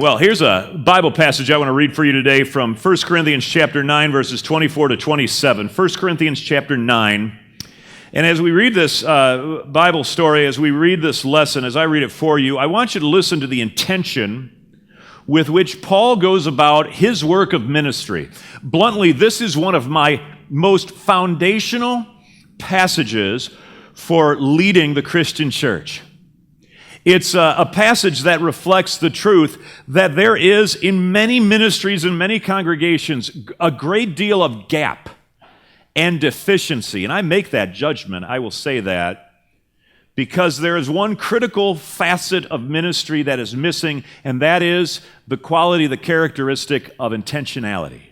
Well, here's a Bible passage I want to read for you today from 1 Corinthians chapter 9, verses 24 to 27. 1 Corinthians chapter 9. And as we read this Bible story, as we read this lesson, as I read it for you, I want you to listen to the intention with which Paul goes about his work of ministry. Bluntly, this is one of my most foundational passages for leading the Christian church. It's a passage that reflects the truth that there is, in many ministries and many congregations, a great deal of gap and deficiency. And I make that judgment, I will say that, because there is one critical facet of ministry that is missing, and that is the quality, the characteristic of intentionality.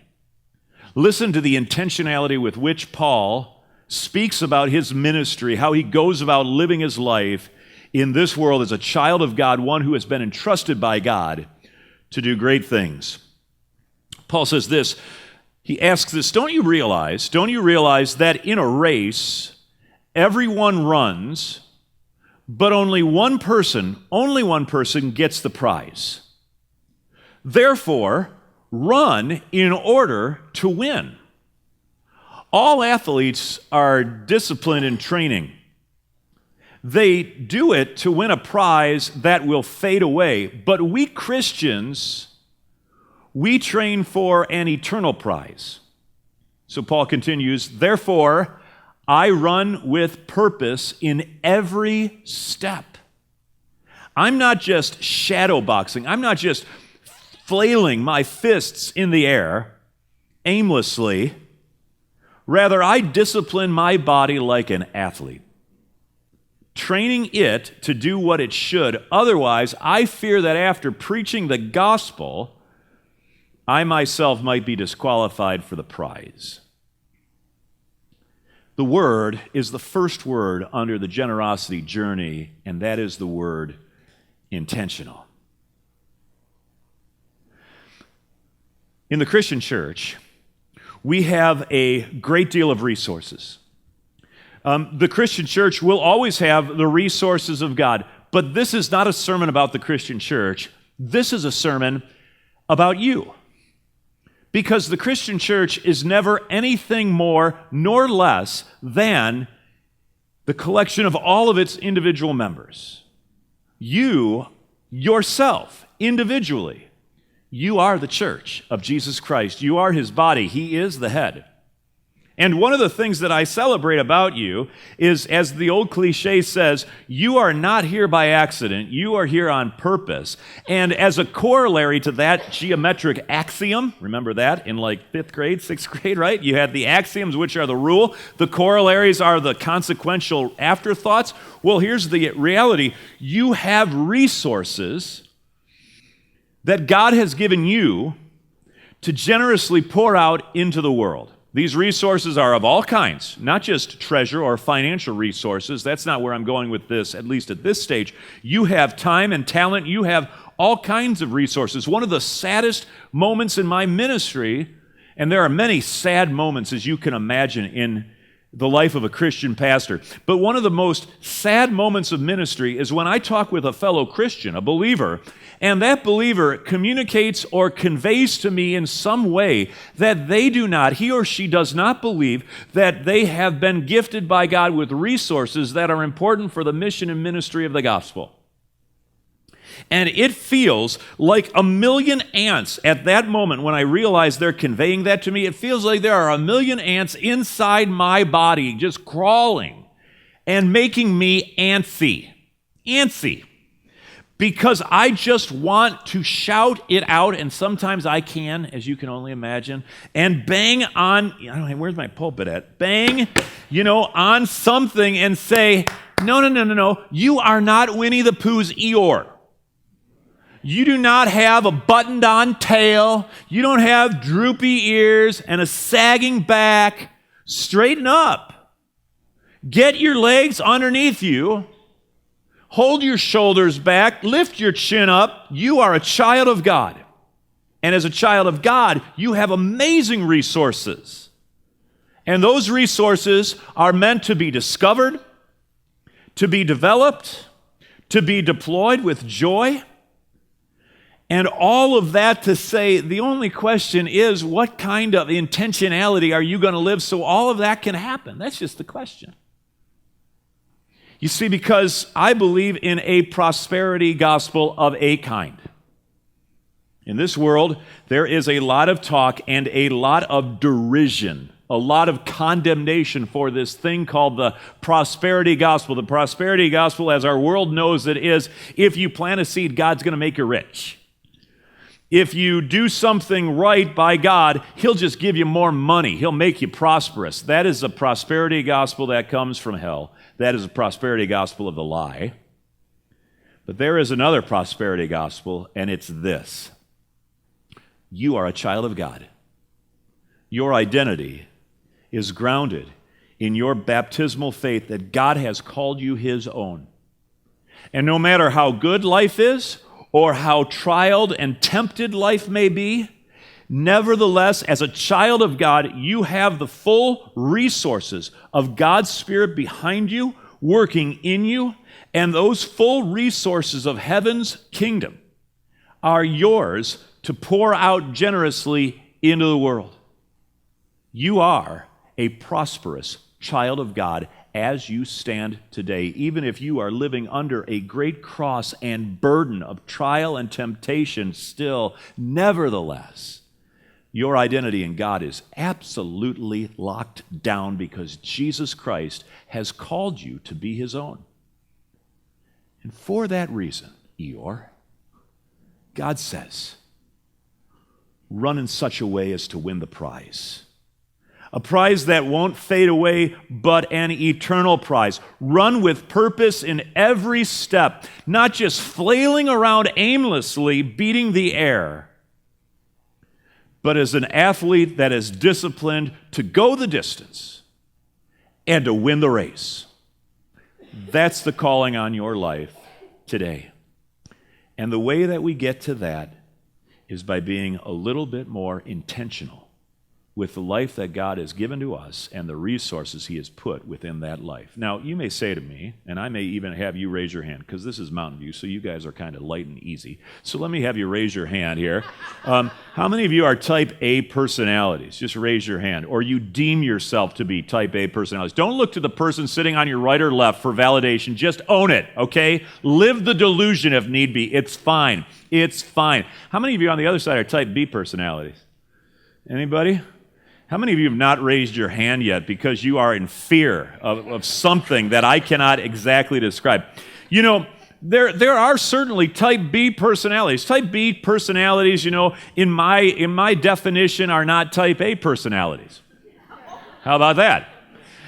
Listen to the intentionality with which Paul speaks about his ministry, how he goes about living his life in this world as a child of God, one who has been entrusted by God to do great things. Paul says this, he asks this, don't you realize that in a race, everyone runs, but only one person gets the prize. Therefore, run in order to win. All athletes are disciplined in training. They do it to win a prize that will fade away. But we Christians, we train for an eternal prize. So Paul continues, therefore, I run with purpose in every step. I'm not just shadow boxing. I'm not just flailing my fists in the air aimlessly. Rather, I discipline my body like an athlete, training it to do what it should. Otherwise, I fear that after preaching the gospel, I myself might be disqualified for the prize. The word is the first word under the generosity journey, and that is the word intentional. In the Christian church, we have a great deal of resources. The Christian church will always have the resources of God, but this is not a sermon about the Christian church. This is a sermon about you. Because the Christian church is never anything more nor less than the collection of all of its individual members. You, yourself, individually, you are the church of Jesus Christ. You are his body. He is the head. And one of the things that I celebrate about you is, as the old cliche says, you are not here by accident, you are here on purpose. And as a corollary to that geometric axiom, remember that in like 5th grade, 6th grade, right? You had the axioms, which are the rule. The corollaries are the consequential afterthoughts. Well, here's the reality. You have resources that God has given you to generously pour out into the world. These resources are of all kinds, not just treasure or financial resources. That's not where I'm going with this, at least at this stage. You have time and talent. You have all kinds of resources. One of the saddest moments in my ministry, and there are many sad moments, as you can imagine, in the life of a Christian pastor, but one of the most sad moments of ministry is when I talk with a fellow Christian, a believer, and that believer communicates or conveys to me in some way that he or she does not believe that they have been gifted by God with resources that are important for the mission and ministry of the gospel. And it feels like a million ants at that moment when I realize they're conveying that to me. It feels like there are a million ants inside my body just crawling and making me antsy. Because I just want to shout it out, and sometimes I can, as you can only imagine, and bang on, where's my pulpit at? Bang, on something and say, no, you are not Winnie the Pooh's Eeyore. You do not have a buttoned-on tail. You don't have droopy ears and a sagging back. Straighten up. Get your legs underneath you. Hold your shoulders back. Lift your chin up. You are a child of God. And as a child of God, you have amazing resources. And those resources are meant to be discovered, to be developed, to be deployed with joy. And all of that to say, the only question is, what kind of intentionality are you going to live so all of that can happen? That's just the question. You see, because I believe in a prosperity gospel of a kind. In this world, there is a lot of talk and a lot of derision, a lot of condemnation for this thing called the prosperity gospel. The prosperity gospel, as our world knows it, is if you plant a seed, God's going to make you rich. If you do something right by God, He'll just give you more money. He'll make you prosperous. That is a prosperity gospel that comes from hell. That is a prosperity gospel of the lie. But there is another prosperity gospel, and it's this. You are a child of God. Your identity is grounded in your baptismal faith that God has called you His own. And no matter how good life is, or how trialed and tempted life may be, nevertheless, as a child of God, you have the full resources of God's Spirit behind you, working in you, and those full resources of heaven's kingdom are yours to pour out generously into the world. You are a prosperous child of God as you stand today, even if you are living under a great cross and burden of trial and temptation still, nevertheless, your identity in God is absolutely locked down because Jesus Christ has called you to be His own. And for that reason, Eeyore, God says, run in such a way as to win the prize. A prize that won't fade away, but an eternal prize. Run with purpose in every step, not just flailing around aimlessly, beating the air, but as an athlete that is disciplined to go the distance and to win the race. That's the calling on your life today. And the way that we get to that is by being a little bit more intentional with the life that God has given to us and the resources He has put within that life. Now, you may say to me, and I may even have you raise your hand, because this is Mountain View, so you guys are kind of light and easy. So let me have you raise your hand here. How many of you are type A personalities? Just raise your hand. Or you deem yourself to be type A personalities. Don't look to the person sitting on your right or left for validation. Just own it, okay? Live the delusion if need be. It's fine. It's fine. How many of you on the other side are type B personalities? Anybody? How many of you have not raised your hand yet because you are in fear of something that I cannot exactly describe? You know, there are certainly type B personalities. Type B personalities, you know, in my definition are not type A personalities. How about that?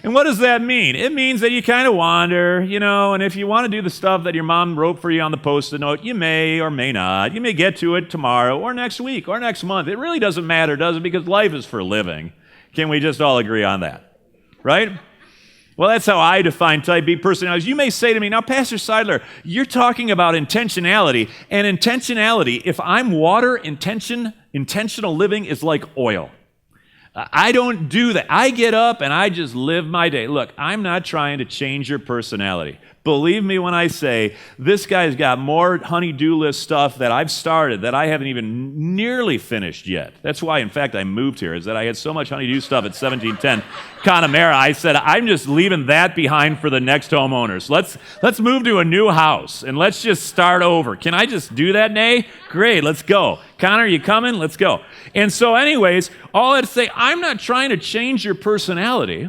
And what does that mean? It means that you kind of wander, you know, and if you want to do the stuff that your mom wrote for you on the Post-it note, you may or may not. You may get to it tomorrow or next week or next month. It really doesn't matter, does it? Because life is for living. Can we just all agree on that? Right? Well, that's how I define type B personalities. You may say to me, now, Pastor Seidler, you're talking about intentionality. And intentionality, if I'm water, intentional living is like oil. I don't do that. I get up and I just live my day. Look, I'm not trying to change your personality. Believe me when I say this guy's got more honey-do list stuff that I've started that I haven't even nearly finished yet. That's why, in fact, I moved here, is that I had so much honey-do stuff at 1710 Connemara. I said, I'm just leaving that behind for the next homeowners. Let's move to a new house and let's just start over. Can I just do that, Nay? Great, let's go. Connor, you coming? Let's go. And so anyways, all I'd say, I'm not trying to change your personality.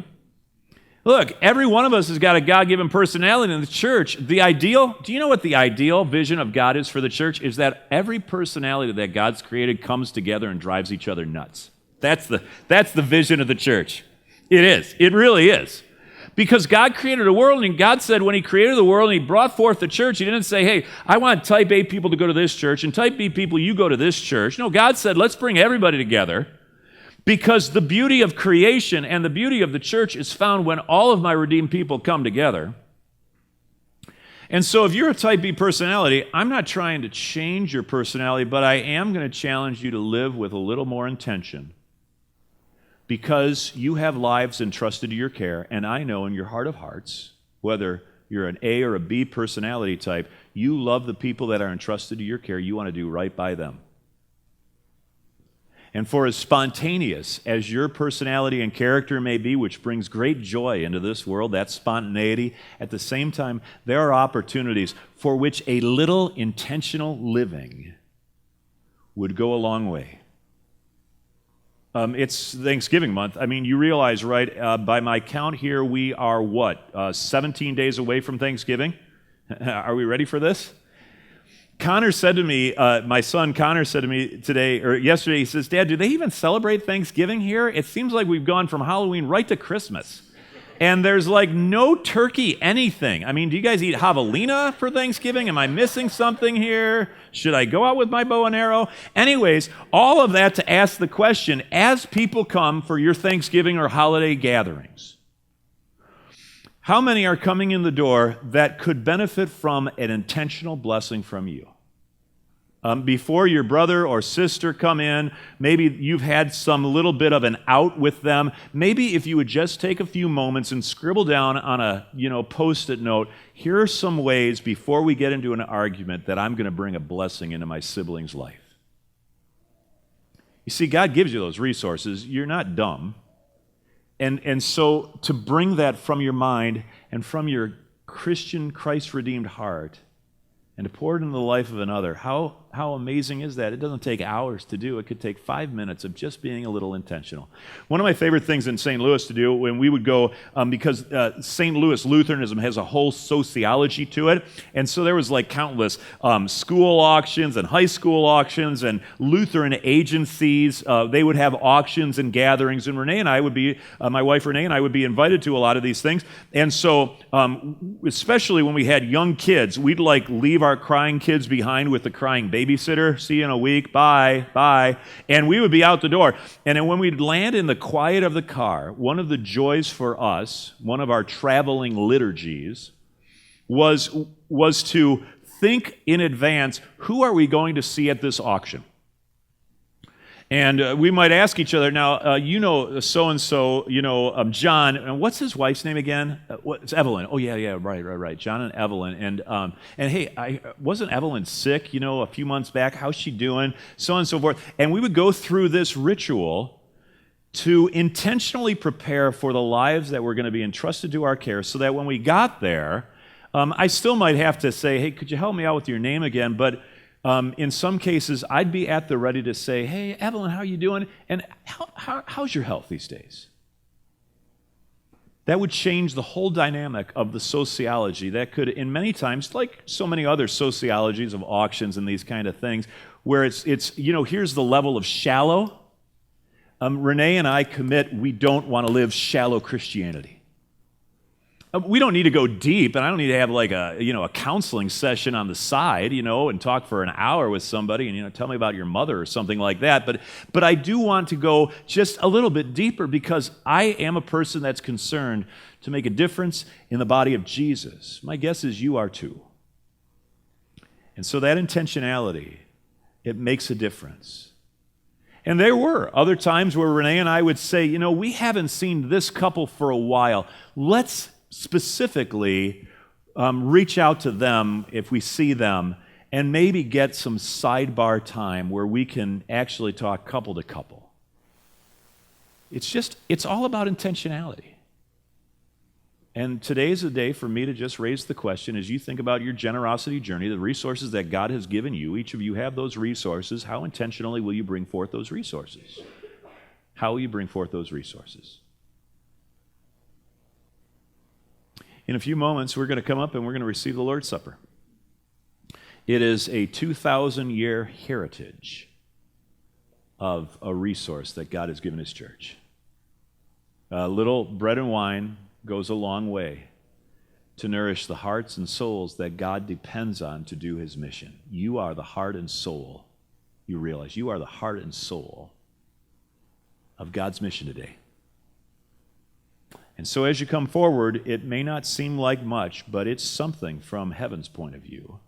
Look, every one of us has got a God-given personality in the church. Do you know what the ideal vision of God is for the church? Is that every personality that God's created comes together and drives each other nuts. That's the vision of the church. It is. It really is. Because God created a world, and God said when He created the world and He brought forth the church, He didn't say, hey, I want type A people to go to this church, and type B people, you go to this church. No, God said, let's bring everybody together. Because the beauty of creation and the beauty of the church is found when all of my redeemed people come together. And so if you're a type B personality, I'm not trying to change your personality, but I am going to challenge you to live with a little more intention. Because you have lives entrusted to your care, and I know in your heart of hearts, whether you're an A or a B personality type, you love the people that are entrusted to your care. You want to do right by them. And for as spontaneous as your personality and character may be, which brings great joy into this world, that spontaneity, at the same time, there are opportunities for which a little intentional living would go a long way. It's Thanksgiving month. I mean, you realize, right, by my count here, we are 17 days away from Thanksgiving? Are we ready for this? Connor said to me, my son Connor said to me yesterday, he says, Dad, do they even celebrate Thanksgiving here? It seems like we've gone from Halloween right to Christmas. And there's like no turkey anything. I mean, do you guys eat javelina for Thanksgiving? Am I missing something here? Should I go out with my bow and arrow? Anyways, all of that to ask the question, as people come for your Thanksgiving or holiday gatherings, how many are coming in the door that could benefit from an intentional blessing from you? Before your brother or sister come in, maybe you've had some little bit of an out with them. Maybe if you would just take a few moments and scribble down on a post-it note, here are some ways before we get into an argument that I'm going to bring a blessing into my sibling's life. You see, God gives you those resources. You're not dumb. And so to bring that from your mind and from your Christian, Christ-redeemed heart and to pour it into the life of another, how amazing is that? It doesn't take hours to do. It could take 5 minutes of just being a little intentional. One of my favorite things in St. Louis to do when we would go, because St. Louis Lutheranism has a whole sociology to it, and so there was like countless school auctions and high school auctions and Lutheran agencies. They would have auctions and gatherings, and my wife Renee and I would be invited to a lot of these things. And so, especially when we had young kids, we'd like leave our crying kids behind with the crying babysitter. See you in a week. Bye. And we would be out the door. And then when we'd land in the quiet of the car, one of the joys for us, one of our traveling liturgies, was to think in advance, who are we going to see at this auction? And we might ask each other, now, so-and-so, John, and what's his wife's name again? It's Evelyn. Oh, yeah, right. John and Evelyn. And hey, wasn't Evelyn sick, a few months back? How's she doing? So on and so forth. And we would go through this ritual to intentionally prepare for the lives that were going to be entrusted to our care so that when we got there, I still might have to say, hey, could you help me out with your name again? But in some cases, I'd be at the ready to say, hey, Evelyn, how are you doing? And how's your health these days? That would change the whole dynamic of the sociology. That could, in many times, like so many other sociologies of auctions and these kind of things, where it's here's the level of shallow. Renee and I commit we don't want to live shallow Christianity. We don't need to go deep, and I don't need to have like a counseling session on the side, and talk for an hour with somebody and tell me about your mother or something like that. But I do want to go just a little bit deeper because I am a person that's concerned to make a difference in the body of Jesus. My guess is you are too. And so that intentionality, it makes a difference. And there were other times where Renee and I would say, we haven't seen this couple for a while. Let's specifically reach out to them if we see them and maybe get some sidebar time where we can actually talk couple to couple. It's all about intentionality. And today's a day for me to just raise the question, as you think about your generosity journey, the resources that God has given you, each of you have those resources. How intentionally will you bring forth those resources? How will you bring forth those resources? In a few moments, we're going to come up and we're going to receive the Lord's Supper. It is a 2,000-year heritage of a resource that God has given His church. A little bread and wine goes a long way to nourish the hearts and souls that God depends on to do His mission. You are the heart and soul. You realize you are the heart and soul of God's mission today. And so as you come forward, it may not seem like much, but it's something from heaven's point of view.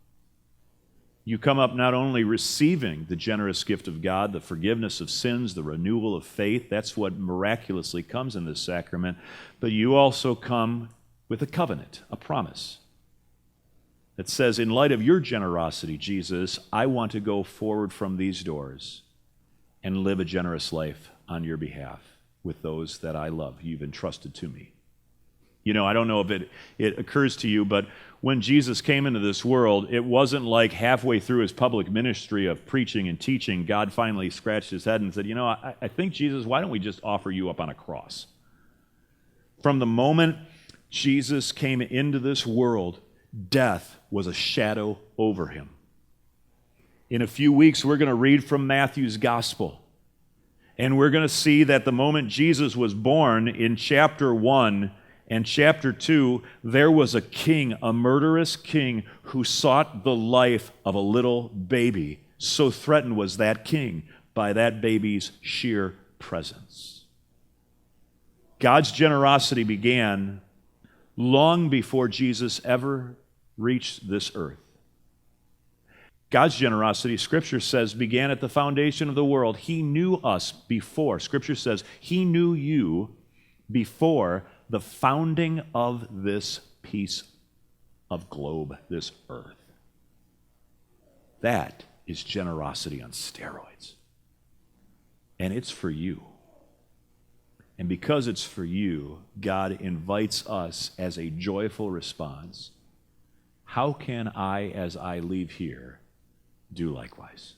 You come up not only receiving the generous gift of God, the forgiveness of sins, the renewal of faith, that's what miraculously comes in this sacrament, but you also come with a covenant, a promise. that says, in light of your generosity, Jesus, I want to go forward from these doors and live a generous life on your behalf with those that I love, you've entrusted to me. You know, I don't know if it occurs to you, but when Jesus came into this world, it wasn't like halfway through his public ministry of preaching and teaching, God finally scratched his head and said, you know, I think, Jesus, why don't we just offer you up on a cross? From the moment Jesus came into this world, death was a shadow over him. In a few weeks, we're going to read from Matthew's gospel. And we're going to see that the moment Jesus was born, in chapter 1 and chapter 2, there was a king, a murderous king, who sought the life of a little baby. So threatened was that king by that baby's sheer presence. God's generosity began long before Jesus ever reached this earth. God's generosity, Scripture says, began at the foundation of the world. He knew us before. Scripture says he knew you before the founding of this piece of globe, this earth. That is generosity on steroids. And it's for you. And because it's for you, God invites us as a joyful response. How can I, as I leave here, do likewise?